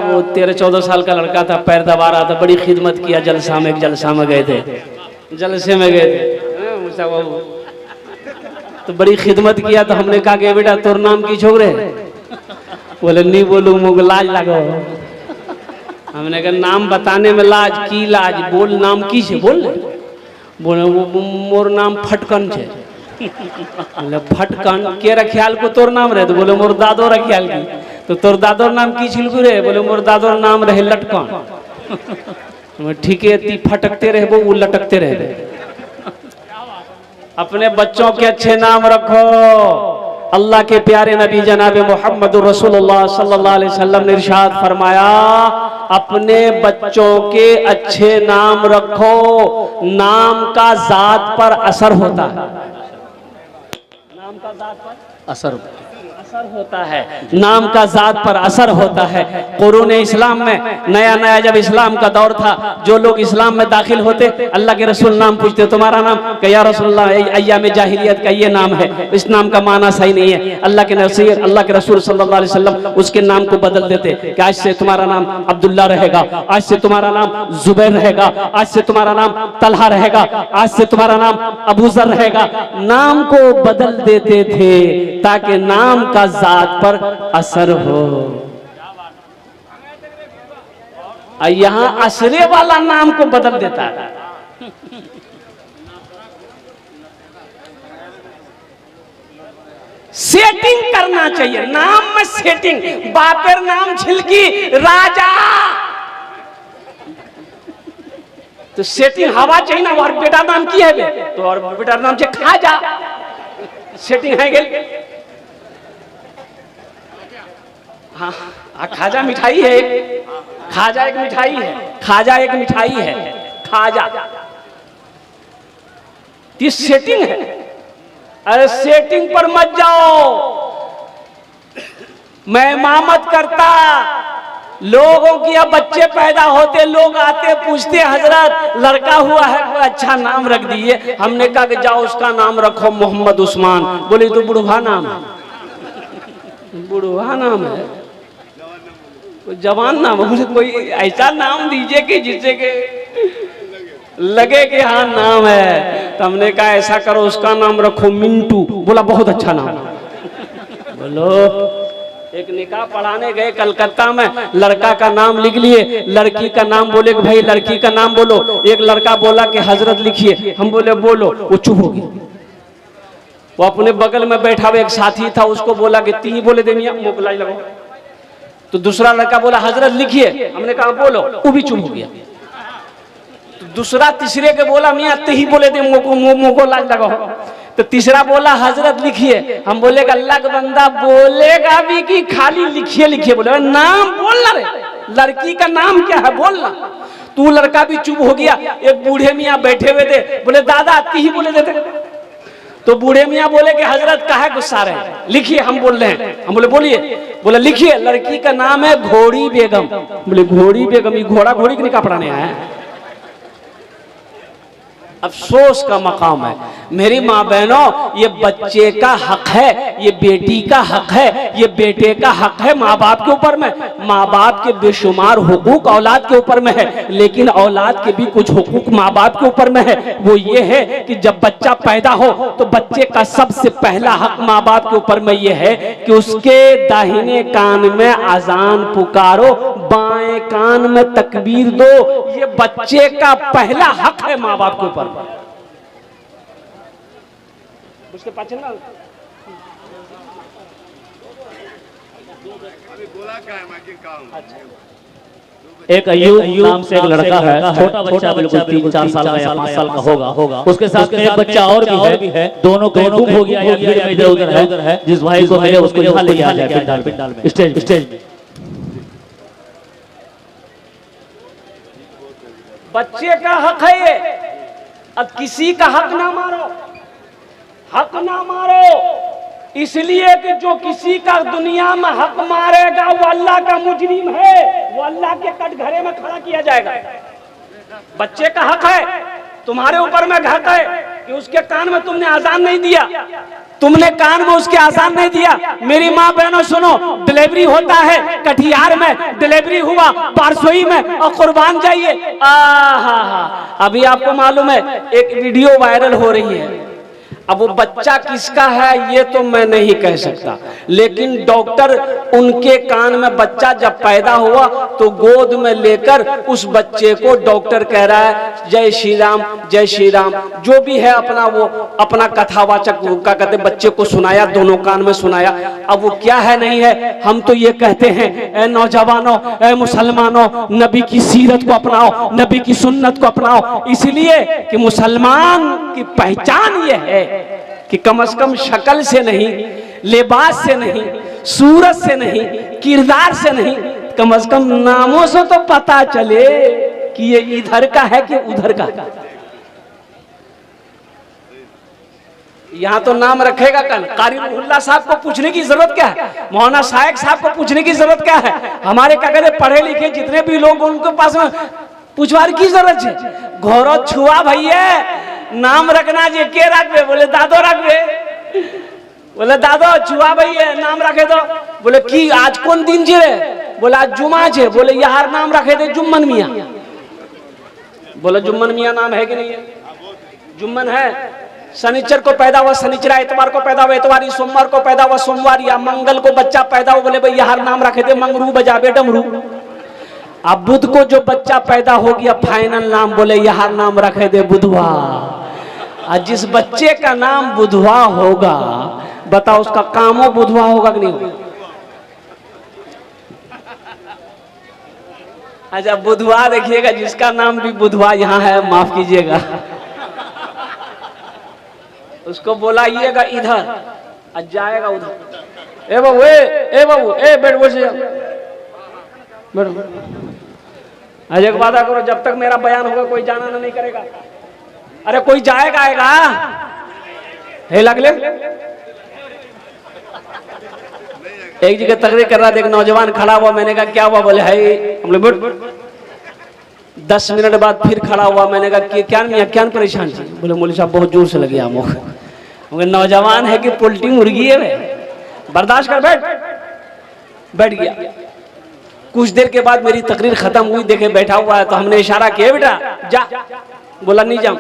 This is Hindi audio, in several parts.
वो 13-14 साल का लड़का था, पैर दबा रहा था, बड़ी खिदमत किया। जलसा में गए थे, जलसे में गए थे मूसा बाबू, तो बड़ी खिदमत किया। तो हमने कहा कि बेटा तोर नाम की छोकरे? बोले नहीं बोलूँ, मुझे लाज लगो। हमने कहा नाम बताने में लाज की लाज, बोल नाम की से बोल। बोले वो मोर नाम फटकन छे। बोले फटकन के रखियाल को तोर नाम रहे? तो बोले मोर दादो रखियाल की। तो तोर दादोर नाम की छिलकू रे? बोले मोर दादोर नाम रहे लटकन। ठीक है, ती फटकते रहे वो लटकते रहे। अपने बच्चों के अच्छे नाम रखो। अल्लाह के प्यारे नबी जनाब मोहम्मद रसूलुल्लाह सल्लल्लाहु अलैहि वसल्लम ने इरशाद फरमाया, अपने बच्चों के अच्छे नाम रखो, नाम का जात पर असर होता है। नाम का जात पर असर होता है, नाम का जात पर असर होता है। कुरून इस्लाम में नया नया जब इस्लाम का दौर था, जो लोग इस्लाम में दाखिल होते अल्लाह के रसूल नाम पूछते, तुम्हारा नाम? कि या रसूलल्लाह अय्याम जाहिलियत का ये नाम है, इस नाम का माना सही नहीं है। अल्लाह के रसूल सल्लल्लाहु अलैहि वसल्लम उसके नाम को बदल देते कि आज से तुम्हारा नाम अब्दुल्ला रहेगा, आज से तुम्हारा नाम जुबैर रहेगा, आज से तुम्हारा नाम तलहा रहेगा, आज से तुम्हारा नाम अबूजर रहेगा। नाम को बदल देते थे ताकि नाम का जात पर असर हो। यहां असरे वाला नाम को बदल देता है। सेटिंग करना चाहिए, नाम में सेटिंग। बापेर नाम छिलकी राजा, तो सेटिंग हवा चाहिए ना। और बेटा नाम की है बे? तो और बेटा नाम से खाजा, सेटिंग है गई। हाँ, खाजा मिठाई है, खाजा एक मिठाई है, खाजा एक मिठाई है, खाजा ये सेटिंग है। अरे सेटिंग पर मत जाओ। मैं इमामत करता, लोगों की अब बच्चे पैदा होते, लोग आते पूछते हजरत लड़का हुआ है कोई अच्छा नाम रख दीजिए। हमने कहा कि जाओ उसका नाम रखो मोहम्मद उस्मान। बोले तो बुढ़वा नाम है, बुढ़वा नाम है, जवान नाम है। कोई ऐसा नाम दीजिए कि जिससे के लगे कि हाँ नाम है। तो हमने कहा ऐसा करो उसका नाम रखो मिंटू। बोला बहुत अच्छा नाम। बोलो एक निकाह पढ़ाने गए कलकत्ता में, लड़का का नाम लिख लिए, लड़की का नाम बोले कि भाई लड़की का नाम बोलो। एक लड़का बोला कि हजरत लिखिए। हम बोले बोलो, वो चुप हो गया। वो अपने बगल में बैठा हुआ एक साथी था, उसको बोला कि ती बोले दे मियां, मोकलाई लगो। तो दूसरा लड़का बोला हजरत लिखिए। हमने कहा बोलो, वो भी चुप हो गया। तो दूसरा तीसरे के बोला मियां ती बोले दे, मोको लाज लगाओ। तो तीसरा बोला हजरत लिखिए। हम बोले अल्लाह का बंदा बोलेगा भी कि खाली लिखिए लिखिए? बोले नाम बोलना रे, लड़की का नाम क्या है बोलना। तू लड़का भी चुप हो गया। एक बूढ़े मियाँ बैठे हुए थे, बोले दादा ती बोले देते। तो बूढ़े मियाँ बोले कि हजरत काहे गुस्सा रहे हैं, लिखिए हम बोल रहे हैं। हम बोले बोलिए। बोले लिखिए, लड़की का नाम है घोड़ी बेगम। बोले घोड़ी बेगम, ये घोड़ा घोड़ी की निकाह पढ़ाने आया है। अफसोस का मकाम है। मेरी माँ बहनों, ये बच्चे का हक है, ये बेटी का हक है, ये बेटे का हक है माँ बाप के ऊपर में। माँ बाप के बेशुमार हुकूक औलाद के ऊपर में है, लेकिन औलाद के भी कुछ हुकूक माँ बाप के ऊपर में है। वो ये है कि जब बच्चा पैदा हो तो बच्चे का सबसे पहला हक माँ बाप के ऊपर में ये है कि उसके दाहिने कान में अजान पुकारो, बाएं कान में तकबीर दो। ये बच्चे का पहला हक है माँ बाप के ऊपर। उसके पाछे ना एक अय्यूब नाम से एक लड़का है, छोटा बच्चा, बिल्कुल 3-4 साल का या 5 साल का होगा। उसके साथ एक बच्चा और भी है, दोनों कहीं गुम हो गया या भीड़ में इधर उधर है। जिस भाई को मिले उसको यहाँ ले जाए पिंडाल में, स्टेज में। बच्चे का हक है ये। अब किसी का हक ना मारो, हक ना मारो, इसलिए कि जो किसी का दुनिया में हक मारेगा वो अल्लाह का मुजरिम है, वो अल्लाह के कटघरे में खड़ा किया जाएगा। बच्चे का हक है, तुम्हारे ऊपर में घात है कि उसके कान में तुमने आजान नहीं दिया, तुमने कान में उसके आजान नहीं दिया। मेरी माँ बहनों सुनो, डिलीवरी होता है, कटिहार में डिलीवरी हुआ, बारसोई में, और कुर्बान जाइए। अभी आपको मालूम है एक वीडियो वायरल हो रही है। अब वो बच्चा किसका है ये तो मैं नहीं कह सकता, लेकिन डॉक्टर उनके कान में बच्चा जब पैदा हुआ तो गोद में लेकर उस बच्चे को डॉक्टर कह रहा है जय श्री राम, जय श्री राम, जो भी है अपना वो अपना कथावाचक का कहते बच्चे को सुनाया, दोनों कान में सुनाया। अब वो क्या है नहीं है, हम तो ये कहते हैं ए नौजवानों, ए मुसलमानों, नबी की सीरत को अपनाओ, नबी की सुन्नत को अपनाओ, इसलिए कि मुसलमान की पहचान ये है कि कम से कम शक्ल से नहीं, लिबास से नहीं, सूरत से नहीं, किरदार से नहीं, कम से कम नामों से तो पता चले कि ये इधर का है कि उधर का। यहां तो नाम रखेगा कल, कारी रुहुल्लाह साहब को पूछने की जरूरत क्या है, मौलाना शाइक साहब को पूछने की जरूरत क्या है, हमारे क्या कहते पढ़े लिखे जितने भी लोग उनके पास में पूछवार की जरूरत है। घोरो छुआ भैया नाम रखना जी, के रखबे, बोले दादो रखबे, बोले दादो छुआ भैया नाम रखे दो, बोले की आज कौन दिन जे, बोले आज जुमा छे, बोले यार नाम रखे थे जुम्मन मियाँ, बोले जुम्मन मियाँ नाम है कि नहीं है, जुम्मन है। शनिचर को पैदा हुआ शनिचरा, इतवार को पैदा हुआ इतवारी, सोमवार को पैदा हुआ सोमवार, या मंगल को बच्चा पैदा हुआ, बोले भाई यार नाम रखे थे मंगरू बजाबे डमरू। अब बुध को जो बच्चा पैदा हो गया फाइनल नाम बोले यार नाम रखे दे बुधवा। और जिस बच्चे का नाम बुधवा होगा बताओ उसका कामो बुधवा होगा कि नहीं होगा। अच्छा बुधवा देखिएगा, जिसका नाम भी बुधवा यहाँ है माफ कीजिएगा, उसको बोलाइएगा इधर और जाएगा उधर। ए बाबू ए बाबू ए बैठ बसे बैठो। आज एक वादा करो जब तक मेरा बयान होगा कोई जाना नहीं करेगा। अरे कोई जाएगा आएगा हे लगले। एक जगह तकरीर कर रहा था, एक नौजवान खड़ा हुआ, मैंने कहा क्या हुआ, बोले है हम लोग 10 मिनट बाद फिर खड़ा हुआ, मैंने कहा कि क्या मियां क्या परेशान थी, बोले मौलवी साहब बहुत जोर से लगे आमोख। नौजवान है कि पोल्ट्री मुर्गी है, बर्दाश्त कर, बैठ गया। कुछ देर के बाद मेरी तकरीर खत्म हुई, देखे बैठा हुआ है तो हमने इशारा किया बेटा जा, बोला नहीं जाऊं।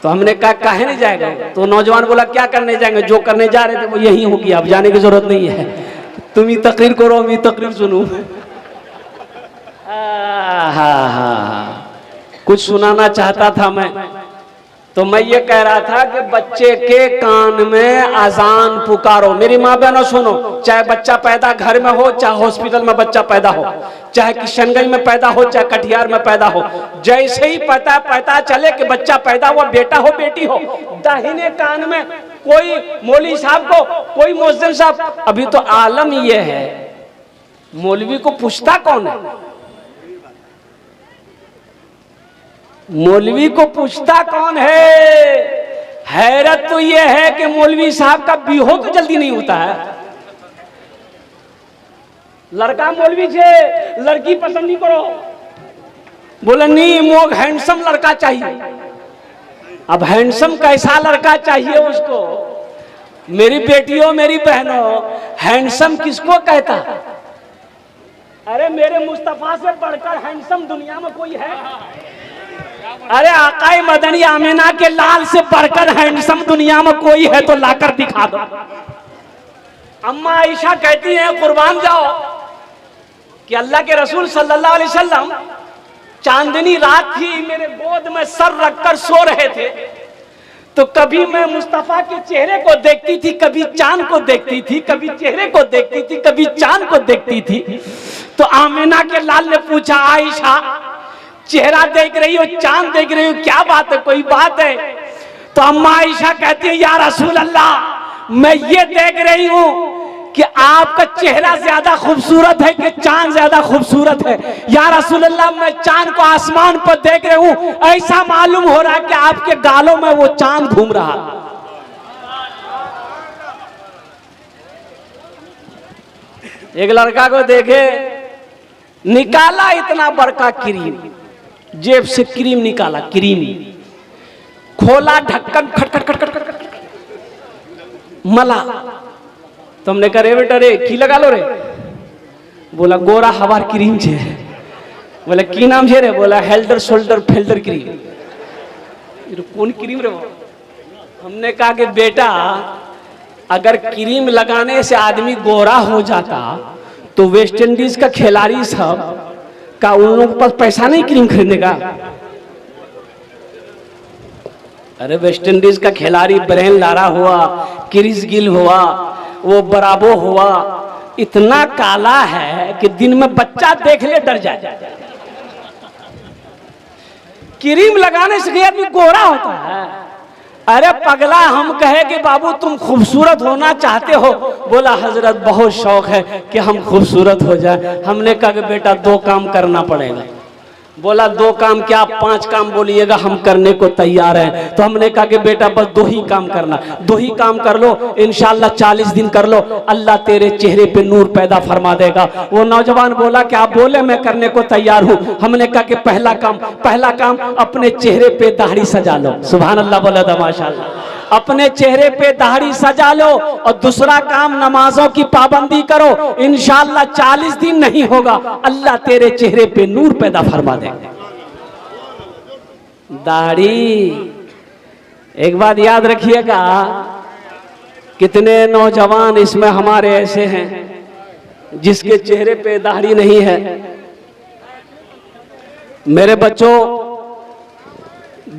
तो हमने कहा काहे नहीं जाएगा, तो नौजवान बोला क्या करने जाएंगे, जो करने जा रहे थे वो यही होगी, अब जाने की जरूरत नहीं है, तुम ही तकरीर करो मैं तकरीर सुनूं। कुछ सुनाना चाहता था मैं, तो मैं ये कह रहा था कि बच्चे के कान में अजान पुकारो। मेरी माँ बहनों सुनो, चाहे बच्चा पैदा घर में हो, चाहे हॉस्पिटल में बच्चा पैदा हो, चाहे किशनगंज में पैदा हो, चाहे कटिहार में पैदा हो, जैसे ही पता चले कि बच्चा पैदा हुआ, बेटा हो बेटी हो, दाहिने कान में कोई मौलवी साहब को, कोई मुअज्जिन साहब, अभी तो आलम ये है मौलवी को पूछता कौन है, मौलवी को पूछता कौन है। हैरत तो यह है कि मौलवी साहब का बिहो तो जल्दी नहीं होता है। लड़का मौलवी से लड़की पसंद नहीं करो, बोले नहीं मोग हैंडसम लड़का चाहिए। अब हैंडसम कैसा लड़का चाहिए उसको, मेरी बेटियों मेरी बहनों, हैंडसम किसको कहता, अरे मेरे मुस्तफा से बढ़कर हैंडसम दुनिया में कोई है, अरे आकाए मदनी आमिना के लाल से बढ़कर हैंडसम दुनिया में कोई है तो लाकर दिखा दो। अम्मा आयशा कहती हैं कुर्बान जाओ कि अल्लाह के रसूल सल्लल्लाहु अलैहि वसल्लम चांदनी रात थी, मेरे गोद में सर रखकर सो रहे थे, तो कभी मैं मुस्तफा के चेहरे को देखती थी, कभी चांद को देखती थी, कभी चेहरे को देखती थी, कभी चांद को देखती थी। तो आमिना के लाल ने पूछा आयशा चेहरा देख रही हो, चांद देख रही हो, क्या बात है, कोई बात है? तो अम्मा आयशा कहती है या रसूल अल्लाह मैं ये देख रही हूं कि आपका चेहरा ज्यादा खूबसूरत है कि चांद ज्यादा खूबसूरत है। या रसूल अल्लाह मैं चांद को आसमान पर देख रही हूं, ऐसा मालूम हो रहा है कि आपके गालों में वो चांद घूम रहा। एक लड़का को देखे, निकाला इतना बड़का क्रीम, जेब से क्रीम निकाला, क्रीम खोला, ढक्कन खट खट खट खट खट मला। तुमने कहा रे बेटा रे की लगा लो रे? बोला गोरा हवार क्रीम छे। बोला की नाम छे रे? बोला हेल्डर शोल्डर फेल्डर क्रीम। कौन क्रीम रे? हमने कहा कि बेटा अगर क्रीम लगाने से आदमी गोरा हो जाता तो वेस्ट इंडीज का खिलाड़ी सब का उन लोगों के पास पैसा नहीं क्रीम खरीदने का? अरे वेस्ट इंडीज का खिलाड़ी ब्रेन लारा हुआ, क्रिस गिल हुआ, वो बराबो हुआ, इतना काला है कि दिन में बच्चा देख ले डर जाए। क्रीम लगाने से आदमी गोरा होता है? अरे पगला, हम कहे कि बाबू तुम खूबसूरत होना चाहते हो? बोला हजरत बहुत शौक है कि हम खूबसूरत हो जाए। हमने कहा कि बेटा 2 काम करना पड़ेगा। बोला 2 काम क्या? 5 काम बोलिएगा, हम करने को तैयार हैं। तो हमने कहा कि बेटा बस 2 ही काम करना, 2 ही काम कर लो, इंशाल्लाह 40 दिन कर लो, अल्लाह तेरे चेहरे पे नूर पैदा फरमा देगा। वो नौजवान बोला कि आप बोले मैं करने को तैयार हूँ। हमने कहा कि पहला काम अपने चेहरे पे दाढ़ी सजा लो। सुभान अल्लाह बोला था माशाल्लाह। अपने चेहरे पे दाढ़ी सजा लो। और दूसरा काम नमाजों की पाबंदी करो, इंशाल्लाह 40 दिन नहीं होगा, अल्लाह तेरे चेहरे पे नूर पैदा फरमा देगा। दाढ़ी, एक बात याद रखिएगा, कितने नौजवान इसमें हमारे ऐसे हैं जिसके चेहरे पे दाढ़ी नहीं है। मेरे बच्चों,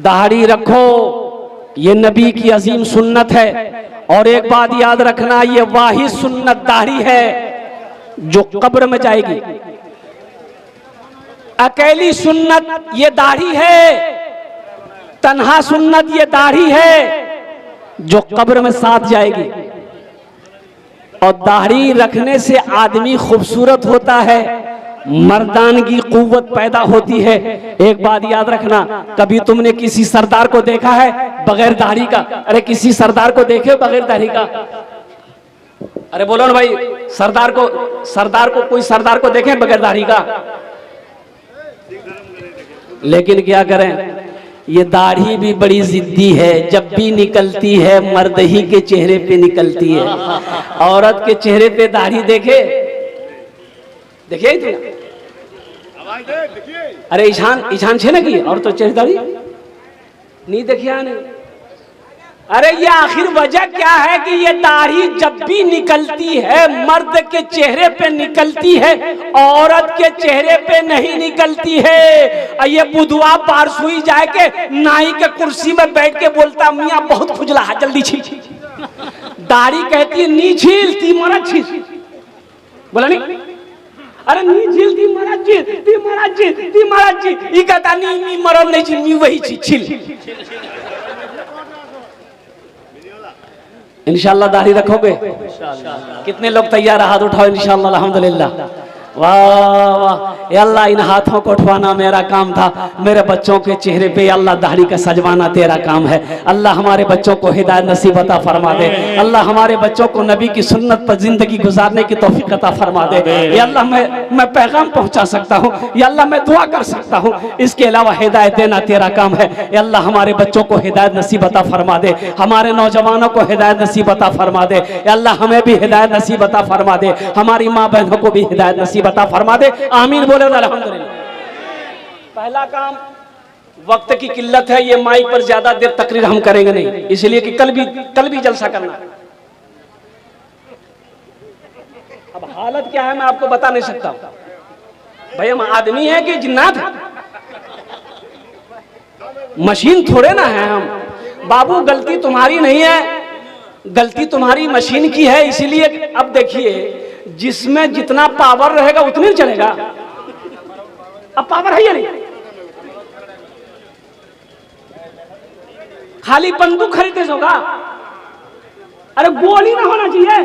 दाढ़ी रखो, ये नबी की अजीम सुन्नत है। और एक बात याद रखना, ये वाहिद सुन्नत दाढ़ी है जो कब्र में जाएगी। अकेली सुन्नत ये दाढ़ी है, तन्हा सुन्नत ये दाढ़ी है जो कब्र में साथ जाएगी। और दाढ़ी रखने से आदमी खूबसूरत होता है, मर्दानगी कुव्वत पैदा होती है। एक बात याद रखना, कभी तुमने किसी सरदार को देखा है बगैर दाढ़ी का? अरे किसी सरदार को देखे बगैर दाढ़ी का? अरे बोलो ना भाई, सरदार को कोई सरदार को देखे बगैर दाढ़ी का? लेकिन क्या करें, ये दाढ़ी भी बड़ी जिद्दी है। जब भी निकलती है मर्द ही के चेहरे पे निकलती है। औरत के चेहरे पे दाढ़ी देखिए अरे ईशान छे ना की और तो चेहरेदारी नहीं देखिए नहीं। अरे ये आखिर वजह क्या है कि ये दाढ़ी जब भी निकलती है मर्द के चेहरे पे निकलती है, औरत के चेहरे पे नहीं निकलती है। ये बुधवा पारसुई जाए के नाई के कुर्सी में बैठ के बोलता मियाँ बहुत खुजला है जल्दी छील। दाढ़ी कहती है नी छील ती मरा छील। बोला नहीं, अरे नी झील ती मरा झील ती मरा झील ती मरा झील। ये कहता नी मरद नहीं झील, नी वही छील। इंशाल्लाह दाढ़ी रखोगे? कितने लोग तैयार? हाथ उठाओ इंशाल्लाह। अल्हम्दुलिल्लाह, वाह वाह। या अल्लाह इन हाथों को उठवाना मेरा काम था, मेरे बच्चों के चेहरे पे अल्लाह दाढ़ी का सजवाना तेरा काम है। अल्लाह हमारे बच्चों को हिदायत नसीब अता फरमा दे। अल्लाह हमारे बच्चों को नबी की सुन्नत पर जिंदगी गुजारने की तौफीक अता फरमा दे। या अल्लाह मैं पैगाम पहुंचा सकता हूँ, या अल्लाह मैं दुआ कर सकता हूँ, इसके अलावा हिदायत देना तेरा काम है। या अल्लाह हमारे बच्चों को हिदायत नसीब अता फरमा दे, हमारे नौजवानों को हिदायत नसीब अता फरमा दे। या अल्लाह हमें भी हिदायत नसीब अता फरमा दे, हमारी माँ बहनों को भी हिदायत नसीब अता फरमा दे। आमीन बोले अल्हम्दुलिल्लाह। पहला काम, वक्त की किल्लत है, ये माइक पर ज्यादा देर तकरीर हम करेंगे नहीं, इसलिए कि कल भी जलसा करना। अब हालत क्या है मैं आपको बता नहीं सकता भाई, हम आदमी है कि जिन्नात है? मशीन थोड़े ना है हम। बाबू गलती तुम्हारी नहीं है, गलती तुम्हारी मशीन की है। इसीलिए अब देखिए, जिसमें जितना पावर रहेगा उतने चलेगा। अब पावर है या नहीं? खाली बंदूक खरीदे होगा? अरे गोली ना होना चाहिए।